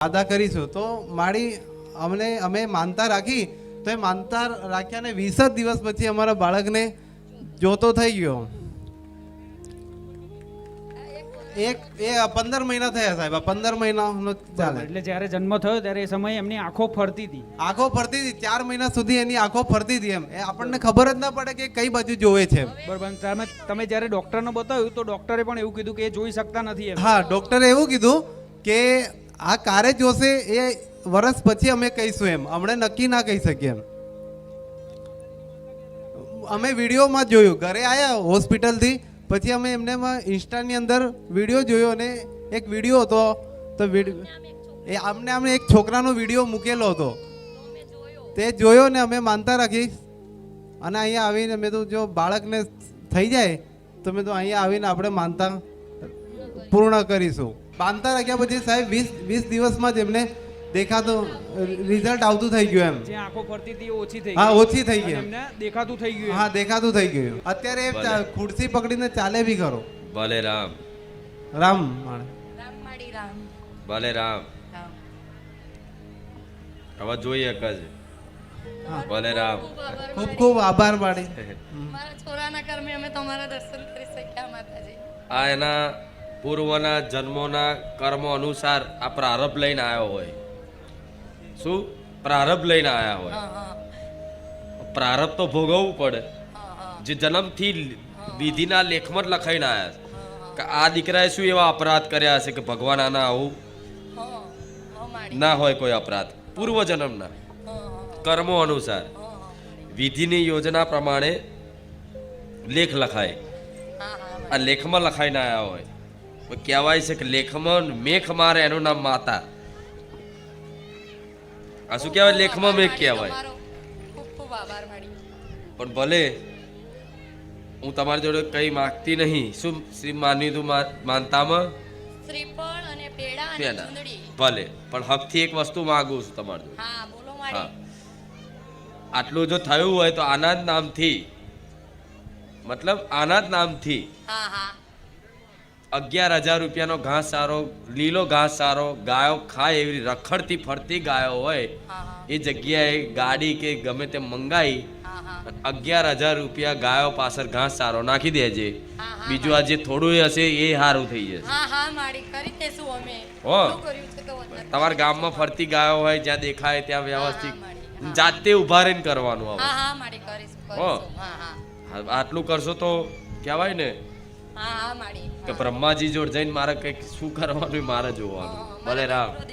વાદા કરીશું તો મારી અમે માનતા રાખી તો એ માનતા રાખ્યા ને 20 જ દિવસ પછી અમારા બાળકને જોતો થઈ ગયો. એ 15 મહિના થયા સાહેબ, 15 મહિનાનો ચાલે. એટલે જ્યારે જન્મ થયો ત્યારે એ સમયે એમની આંખો ફરતી હતી. 4 મહિના સુધી એની આંખો ફરતી હતી. એમ એ આપણને ખબર જ ના પડે કે કઈ બાજુ જોવે છે. બરાબર. તમે જ્યારે ડોક્ટરને બતાવ્યું તો ડોક્ટરે પણ એવું કીધું કે એ જોઈ શકતા નથી એમ. હા, ડોક્ટરે એવું કીધું કે આ કારે જોશે એ વર્ષ પછી અમે કહીશું એમ, હમણાં નક્કી ના કહી શકીએ એમ. અમે વિડીયોમાં જોયું, ઘરે આવ્યા હોસ્પિટલથી પછી અમે એમને ઇન્સ્ટાની અંદર વિડીયો જોયો અને એક વિડીયો હતો તો અમને એક છોકરાનો વિડીયો મૂકેલો હતો તે જોયો ને અમે માનતા રાખી અને અહીંયા આવીને મેં તો જો બાળકને થઈ જાય તો મેં તો અહીંયા આવીને આપણે માનતા પૂર્ણ કરીશું. માનતા રાખ્યા પછી સાહેબ 20 દિવસમાં જ એમને દેખાતું રિઝલ્ટ આવતું થઈ ગયું એમ. જે આંખો ફરતી હતી ઓછી થઈ ગઈ. હા, ઓછી થઈ ગઈ. એમને દેખાતું થઈ ગયું. હા, દેખાતું થઈ ગયું. અત્યારે ખુરશી પકડીને ચાલે બી ખરો. ભલે રામ રામ ભલે રામ. હવે જોઈએ કજ ભલે રામ. ખૂબ ખૂબ આભાર માડી. મારા છોરાના કર્મે અમે તમારા દર્શન કરી શક્યા માતાજી. આ એના પૂર્વના જન્મોના કર્મો અનુસાર આ પ્રારબ્ધ લઈને આવ્યો હોય. શું પ્રારબ્ધ લઈને આવ્યા હોય? પ્રારબ્ધ તો ભોગવવું પડે. જે જન્મથી વિધિના લેખમાં જ લખાઈને આવ્યા કે આ દીકરાએ શું એવા અપરાધ કર્યા હશે કે ભગવાન આના આવું ના હોય કોઈ અપરાધ. પૂર્વ જન્મના કર્મો અનુસાર વિધિની યોજના પ્રમાણે લેખ લખાય. આ લેખમાં લખાઈને આવ્યા હોય. કહેવાય છે કે લેખમાં મેખ મારે એનું નામ માતા. આ શું કહેવાય? લેખમાં મેઘ કહેવાય. પણ ભલે હું તમારી જોડે કઈ માંગતી નહીં. શું શ્રી માની તું માનતામાં શ્રીફળ અને પેડા અને પેડા. ચૂંદડી. ભલે, પણ હકથી એક વસ્તુ માંગુ છું તમારી જોડે. હા બોલો હા, માડી. આટલું જો થયું હોય તો આના જ નામથી, મતલબ આના જ નામથી હા હા 11,000 રૂપિયાનો ઘાસ સારો, લીલો ઘાસ સારો, ગાયો ખાય એવી રખડતી ફરતી ગાયો હોય હા હા એ જગ્યાએ ગાડી કે ગમે તે મંગાઈ હા હા 11,000 રૂપિયા ગાયો પાછળ ઘાસ સારો નાખી દેજે. હા, હા, બીજું આ જે થોડું હશે એ સારું થઈ જશે. હા હા માડી કરી દેશું અમે. હો. શું કર્યું છે તો વધારે. તમારા ગામમાં ફરતી ગાયો હોય જ્યાં દેખાય ત્યાં વ્યવસ્થિત હા, માડી, હા. જાતે ઉભા રહીને કરવાનું. હા હા માડી કરીશું કરીશું. હા હા આટલું કરશો તો કહેવાય ને હા હા માડી. કે બ્રહ્માજી જોડે જઈને મારે કંઈક શું કરવાનું મારે જોવાનું. ભલે રામ. હા,